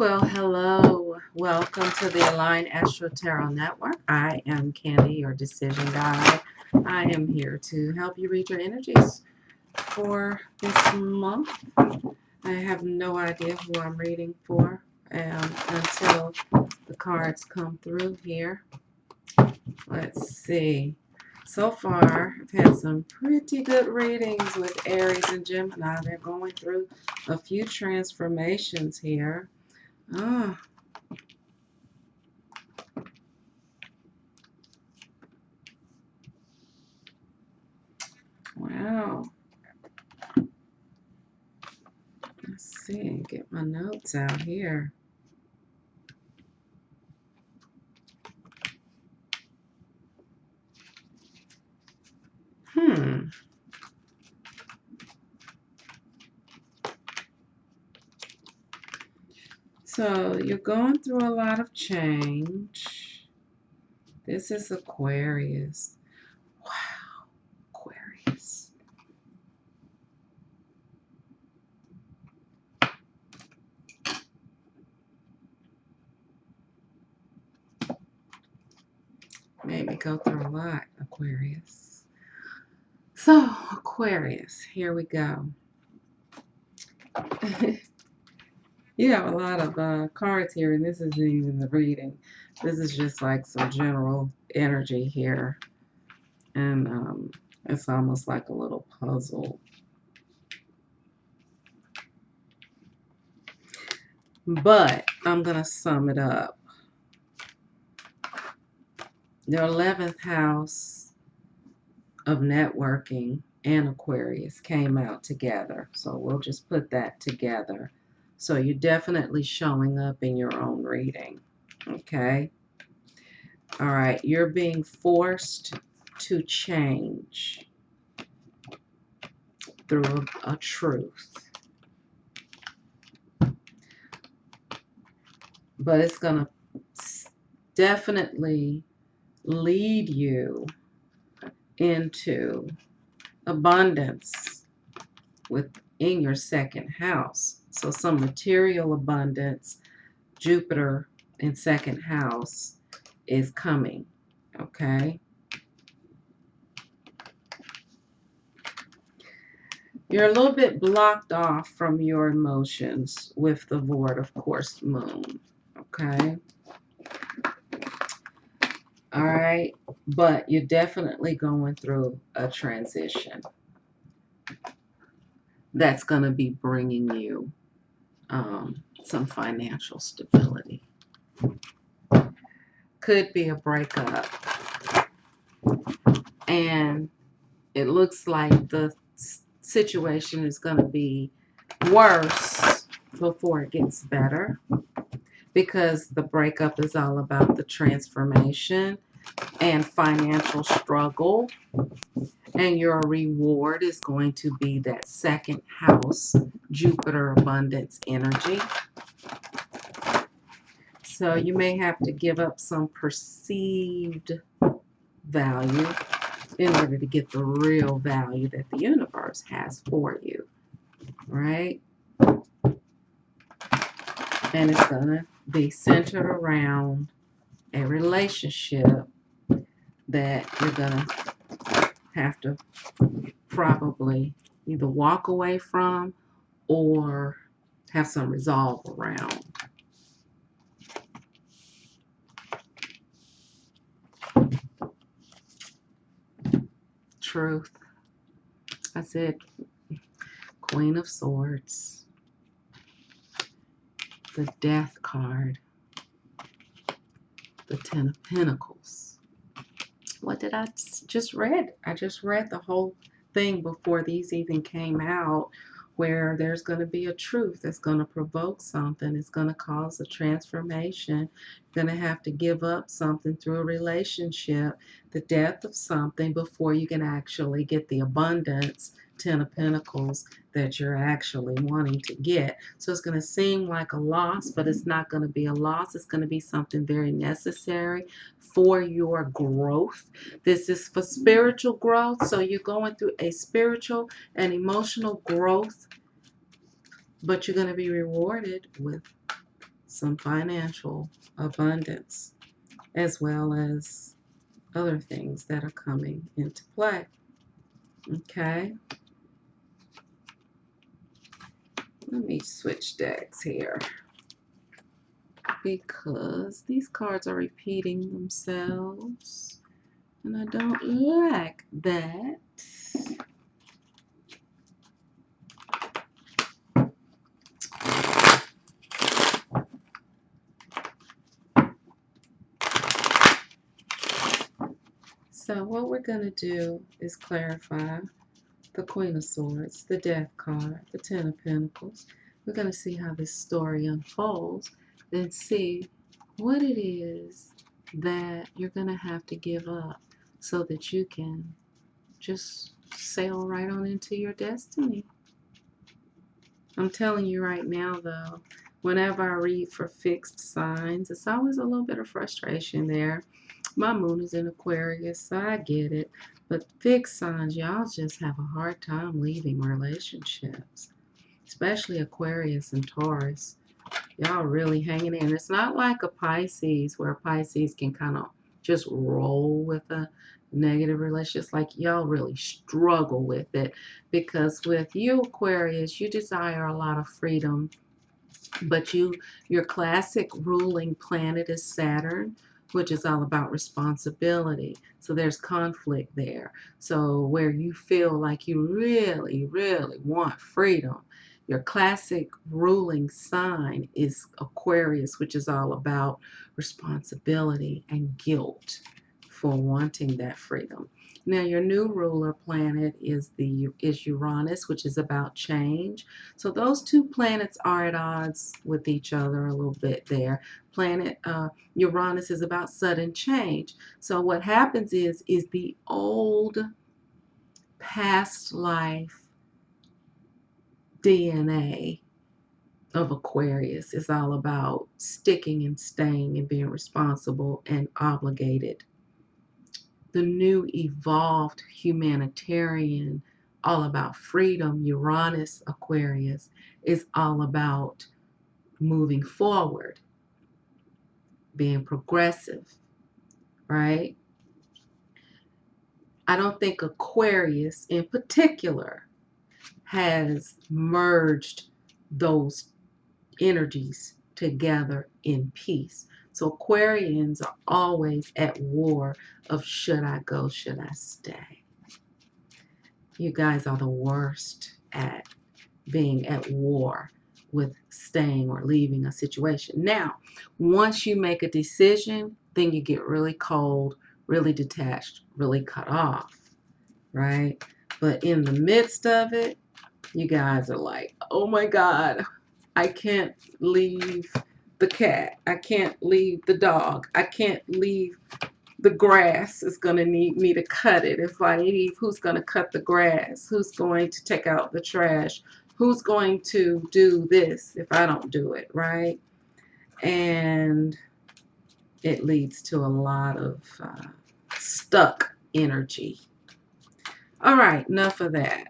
Well, hello. Welcome to the Align Astro Tarot Network. I am Candy, your decision guide. I am here to help you read your energies for this month. I have no idea who I'm reading for until the cards come through here. Let's see. So far, I've had some pretty good readings with Aries and Gemini. They're going through a few transformations here. Ah. Wow. Let's see, get my notes out here. So you're going through a lot of change. This is Aquarius. Wow, Aquarius. Made me go through a lot, Aquarius. So, Aquarius, here we go. You have a lot of cards here, and this isn't even the reading. This is just like some general energy here. And it's almost like a little puzzle. But I'm going to sum it up. Your 11th house of networking and Aquarius came out together. So we'll just put that together. So you're definitely showing up in your own reading. Okay? All right. You're being forced to change through a truth. But it's going to definitely lead you into abundance within your second house. So some material abundance, Jupiter in second house is coming, okay? You're a little bit blocked off from your emotions with the Void, of course, moon, okay? All right, but you're definitely going through a transition that's going to be bringing you some financial stability. Could be a breakup, and it looks like the situation is going to be worse before it gets better, because the breakup is all about the transformation and financial struggle, and your reward is going to be that second house Jupiter abundance energy. So you may have to give up some perceived value in order to get the real value that the universe has for you, right? And it's going to be centered around a relationship that you're going to have to probably either walk away from or have some resolve around. Truth. I said Queen of Swords. The Death card. The Ten of Pentacles. What did I just read? I just read the whole thing before these even came out, where there's going to be a truth that's going to provoke something. It's going to cause a transformation. You're going to have to give up something through a relationship, the death of something, before you can actually get the abundance, Ten of Pentacles, that you're actually wanting to get. So it's going to seem like a loss, but it's not going to be a loss. It's going to be something very necessary for your growth. This is for spiritual growth. So you're going through a spiritual and emotional growth, but you're going to be rewarded with some financial abundance, as well as other things that are coming into play. Okay, let me switch decks here because these cards are repeating themselves and I don't like that. So what we're going to do is clarify the Queen of Swords, the Death card, the Ten of Pentacles. We're going to see how this story unfolds, then see what it is that you're going to have to give up so that you can just sail right on into your destiny. I'm telling you right now, though, whenever I read for fixed signs, it's always a little bit of frustration there. My moon is in Aquarius, so I get it. But fixed signs, y'all just have a hard time leaving relationships, especially Aquarius and Taurus. Y'all really hanging in. It's not like a Pisces where Pisces can kind of just roll with a negative relationship. It's like y'all really struggle with it because with you, Aquarius, you desire a lot of freedom, but your classic ruling planet is Saturn, which is all about responsibility. So there's conflict there. So where you feel like you really, really want freedom, your classic ruling sign is Aquarius, which is all about responsibility and guilt for wanting that freedom. Now, your new ruler planet is Uranus, which is about change. So those two planets are at odds with each other a little bit there. Planet Uranus is about sudden change. So what happens is the old past life DNA of Aquarius is all about sticking and staying and being responsible and obligated. The new evolved humanitarian, all about freedom, Uranus Aquarius, is all about moving forward, being progressive, right? I don't think Aquarius in particular has merged those energies together in peace. So Aquarians are always at war of should I go, should I stay? You guys are the worst at being at war with staying or leaving a situation. Now, once you make a decision, then you get really cold, really detached, really cut off, right? But in the midst of it, you guys are like, oh my God, I can't leave the cat. I can't leave the dog. I can't leave the grass. Is going to need me to cut it. If I leave, who's going to cut the grass? Who's going to take out the trash? Who's going to do this if I don't do it, right? And it leads to a lot of stuck energy. All right, enough of that.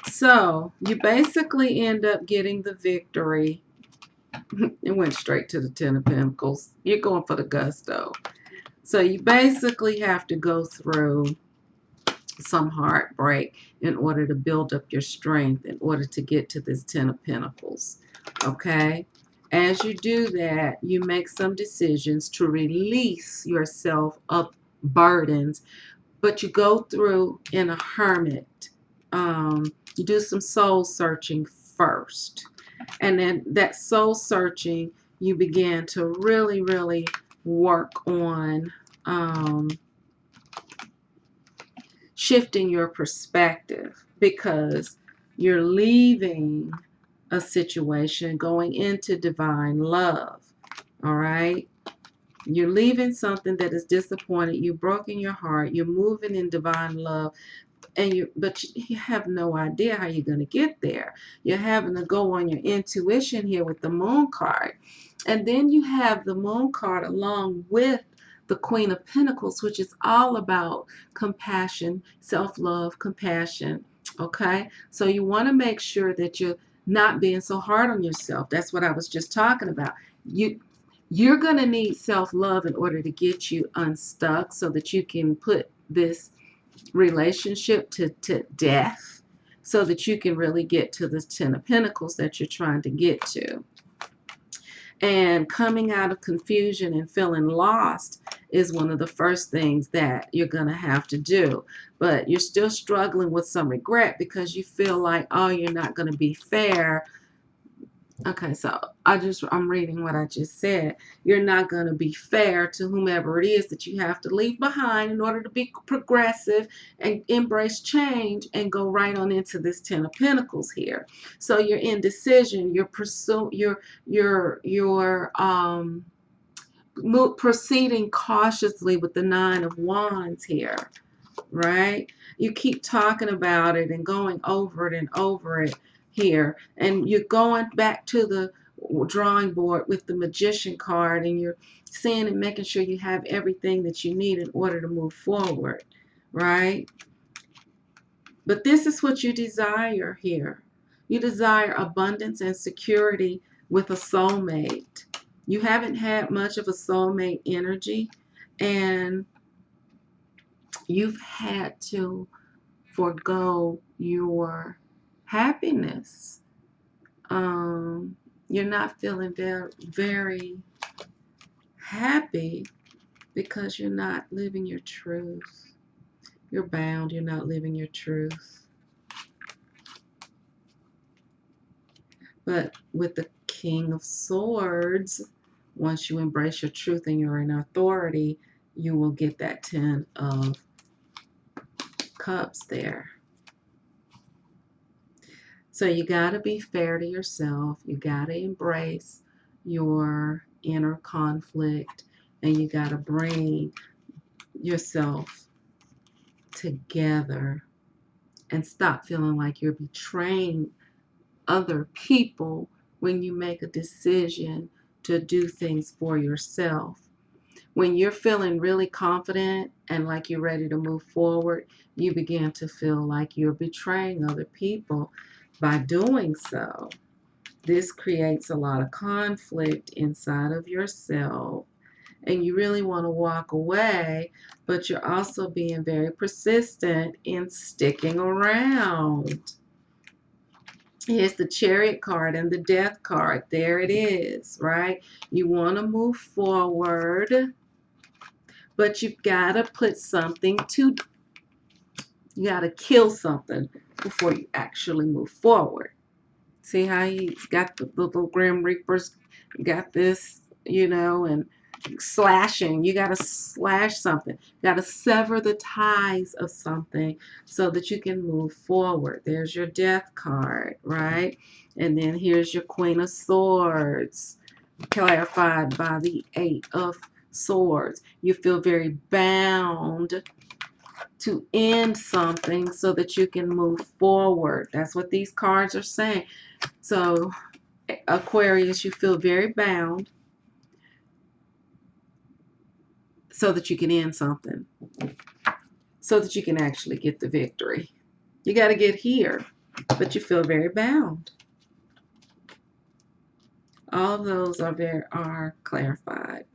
So you basically end up getting the victory. It went straight to the Ten of Pentacles. You're going for the gusto. So you basically have to go through some heartbreak in order to build up your strength in order to get to this Ten of Pentacles. Okay? As you do that, you make some decisions to release yourself of burdens, but you go through in a hermit. You do some soul searching first. And then that soul searching, you begin to really, really work on shifting your perspective because you're leaving a situation going into divine love. All right? You're leaving something that is disappointed. You've broken your heart. You're moving in divine love. But you have no idea how you're going to get there. You're having to go on your intuition here with the Moon card. And then you have the Moon card along with the Queen of Pentacles, which is all about compassion, self-love, compassion. Okay? So you want to make sure that you're not being so hard on yourself. That's what I was just talking about. You're going to need self-love in order to get you unstuck so that you can put this relationship to death, so that you can really get to the Ten of Pentacles that you're trying to get to. And coming out of confusion and feeling lost is one of the first things that you're going to have to do. But you're still struggling with some regret because you feel like, oh, you're not going to be fair. Okay, so I'm reading what I just said. You're not going to be fair to whomever it is that you have to leave behind in order to be progressive and embrace change and go right on into this Ten of Pentacles here. So you're indecision. You're proceeding cautiously with the Nine of Wands here, right? You keep talking about it and going over it and over it here, and you're going back to the drawing board with the Magician card, and you're seeing and making sure you have everything that you need in order to move forward, right? But this is what you desire here. You desire abundance and security with a soulmate. You haven't had much of a soulmate energy, and you've had to forego your happiness. You're not feeling very happy because you're not living your truth. You're bound. You're not living your truth. But with the King of Swords, once you embrace your truth and you're in authority, you will get that Ten of Cups there. So you got to be fair to yourself. You got to embrace your inner conflict, and you got to bring yourself together and stop feeling like you're betraying other people when you make a decision to do things for yourself. When you're feeling really confident and like you're ready to move forward, you begin to feel like you're betraying other people by doing so. This creates a lot of conflict inside of yourself, and you really want to walk away, but you're also being very persistent in sticking around. Here's the Chariot card and the Death card. There it is, right? You want to move forward, but you've got to put something to, you got to kill something before you actually move forward. See how he's got the little Grim Reapers, got this, and slashing. You got to slash something. You got to sever the ties of something so that you can move forward. There's your Death card, right? And then here's your Queen of Swords, clarified by the Eight of Swords. You feel very bound to end something so that you can move forward. That's what these cards are saying. So, Aquarius, you feel very bound so that you can end something, so that you can actually get the victory. You got to get here, but you feel very bound. All of those are clarified.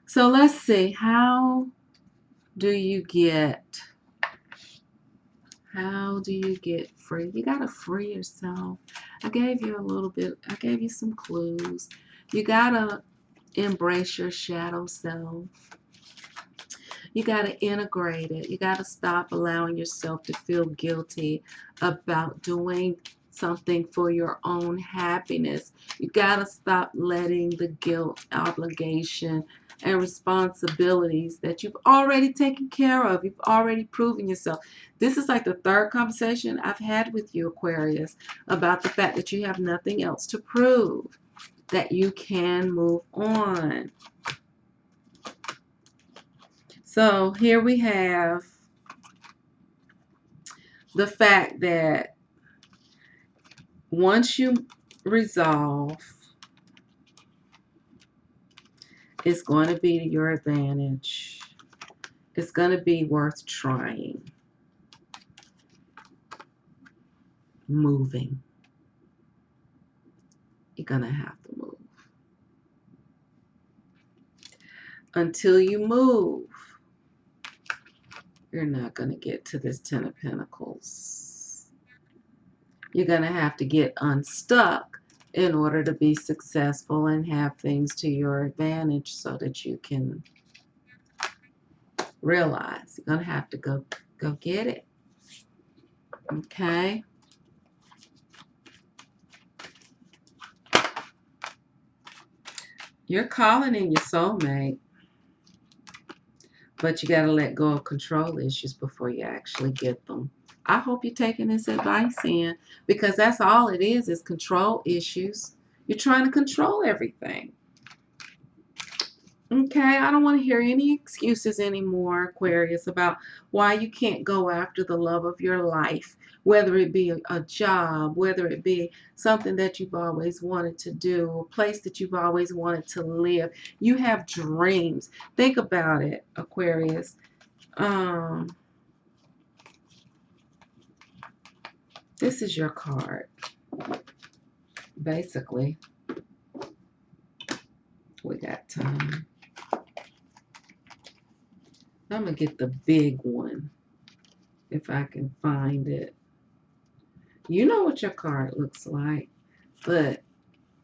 So let's see, how do you get free? You got to free yourself. I gave you some clues. You got to embrace your shadow self. You got to integrate it. You got to stop allowing yourself to feel guilty about doing something for your own happiness. You got to stop letting the guilt, obligation, and responsibilities that you've already taken care of, you've already proven yourself. This is like the third conversation I've had with you, Aquarius, about the fact that you have nothing else to prove, that you can move on. So here we have the fact that once you resolve, it's going to be to your advantage. It's going to be worth trying. Moving. You're going to have to move. Until you move, you're not going to get to this Ten of Pentacles. You're going to have to get unstuck in order to be successful and have things to your advantage so that you can realize. You're going to have to go get it. Okay? You're calling in your soulmate, but you got to let go of control issues before you actually get them. I hope you're taking this advice in, because that's all it is control issues. You're trying to control everything. Okay, I don't want to hear any excuses anymore, Aquarius, about why you can't go after the love of your life, whether it be a job, whether it be something that you've always wanted to do, a place that you've always wanted to live. You have dreams. Think about it, Aquarius. This is your card. Basically, we got time. I'm going to get the big one if I can find it. You know what your card looks like, but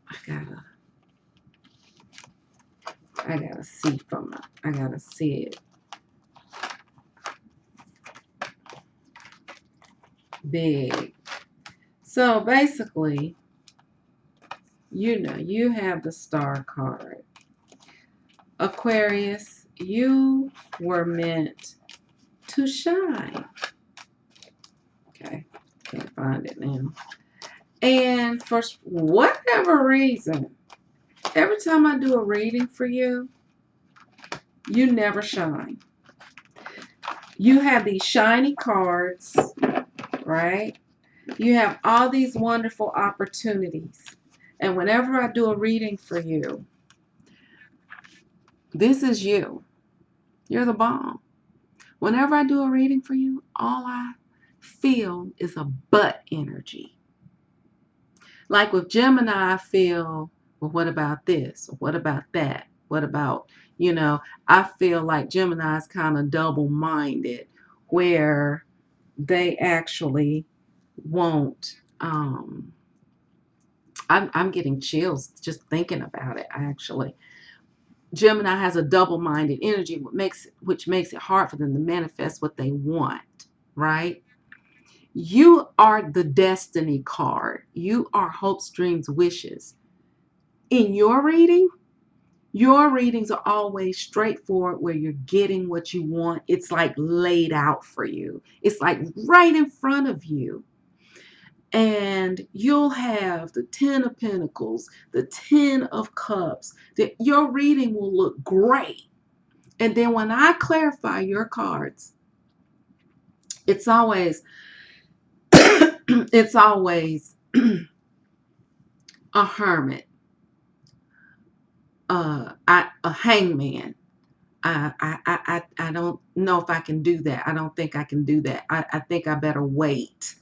I gotta see I gotta see it. Big. So basically, you have the Star card. Aquarius, you were meant to shine. Okay, can't find it now. And for whatever reason, every time I do a reading for you, you never shine. You have these shiny cards, right? You have all these wonderful opportunities. And whenever I do a reading for you, this is you. You're the bomb. Whenever I do a reading for you, all I feel is a but energy. Like with Gemini, I feel, well, what about this? Or what about that? What about, I feel like Gemini is kind of double-minded, where they actually won't, I'm getting chills just thinking about it, actually. Gemini has a double-minded energy, which makes it hard for them to manifest what they want, right? You are the destiny card. You are hopes, dreams, wishes. In your readings are always straightforward, where you're getting what you want. It's like laid out for you. It's like right in front of you. And you'll have the 10 of Pentacles, the 10 of Cups. Your reading will look great. And then when I clarify your cards, it's always it's always a hermit, a hangman. I don't know if I can do that. I don't think I can do that. I think I better wait.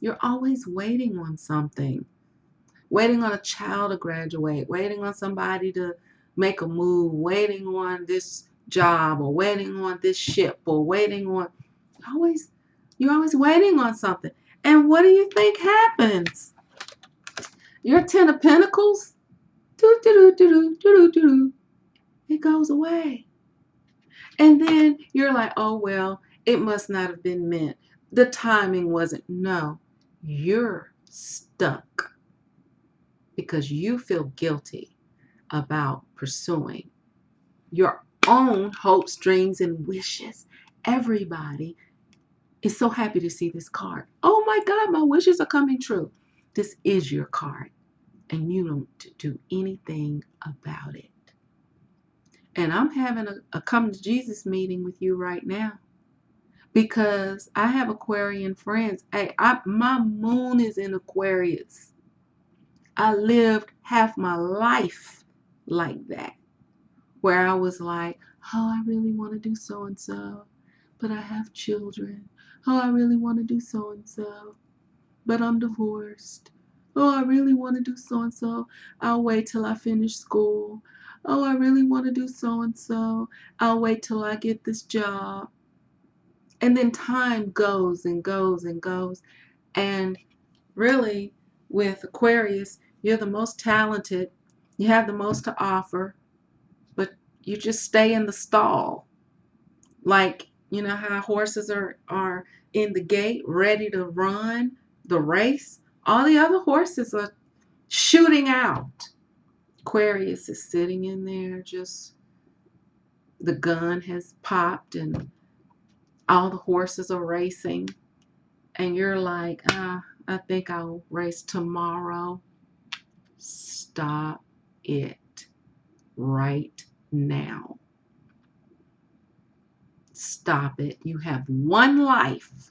You're always waiting on something. Waiting on a child to graduate, waiting on somebody to make a move, waiting on this job, or waiting on this ship, or waiting on, you're always waiting on something. And what do you think happens? Your 10 of Pentacles, it goes away. And then you're like, oh, well, it must not have been meant. The timing wasn't. No, you're stuck because you feel guilty about pursuing your own hopes, dreams, and wishes. Everybody is so happy to see this card. Oh my God, my wishes are coming true. This is your card, and you don't do anything about it. And I'm having a come to Jesus meeting with you right now, because I have Aquarian friends. Hey, my moon is in Aquarius. I lived half my life like that, where I was like, oh, I really want to do so and so, but I have children. Oh, I really want to do so and so, but I'm divorced. Oh, I really want to do so and so. I'll wait till I finish school. Oh, I really want to do so and so. I'll wait till I get this job. And then time goes and goes and goes. And really, with Aquarius, you're the most talented. You have the most to offer, but you just stay in the stall. Like, you know how horses are in the gate ready to run the race? All the other horses are shooting out. Aquarius is sitting in there, just the gun has popped and all the horses are racing. And you're like, I think I'll race tomorrow. Stop it right now. Stop it. You have one life.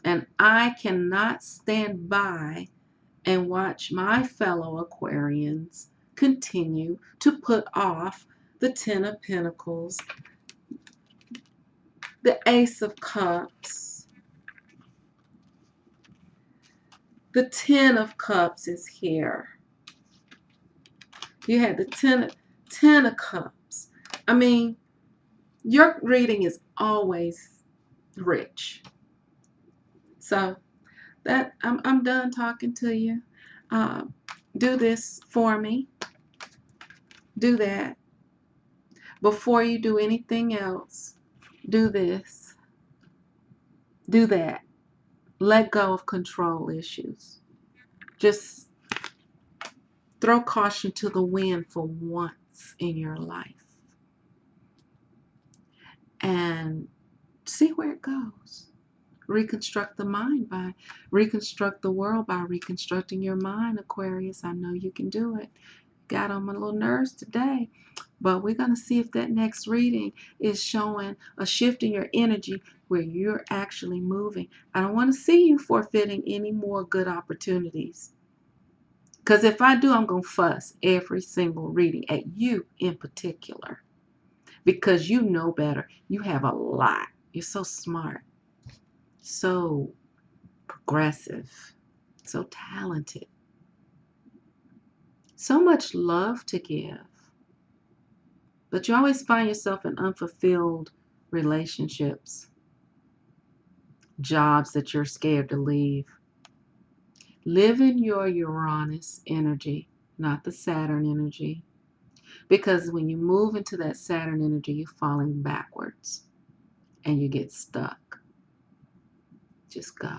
And I cannot stand by and watch my fellow Aquarians continue to put off the Ten of Pentacles, the Ace of Cups. The Ten of Cups is here. You had the Ten of Cups. I mean, your reading is always rich. So that I'm done talking to you. Do this for me. Do that. Before you do anything else, do this. Do that. Let go of control issues. Just throw caution to the wind for once in your life and see where it goes. Reconstruct the mind by reconstruct the world by reconstructing your mind, Aquarius. I know you can do it. Got on my little nerves today, but we're going to see if that next reading is showing a shift in your energy where you're actually moving. I don't want to see you forfeiting any more good opportunities, because if I do, I'm going to fuss every single reading at you in particular, because you know better. You have a lot. You're so smart, so progressive, so talented, so much love to give. But you always find yourself in unfulfilled relationships, jobs that you're scared to leave. Live in your Uranus energy, not the Saturn energy. Because when you move into that Saturn energy, you're falling backwards and you get stuck. Just go.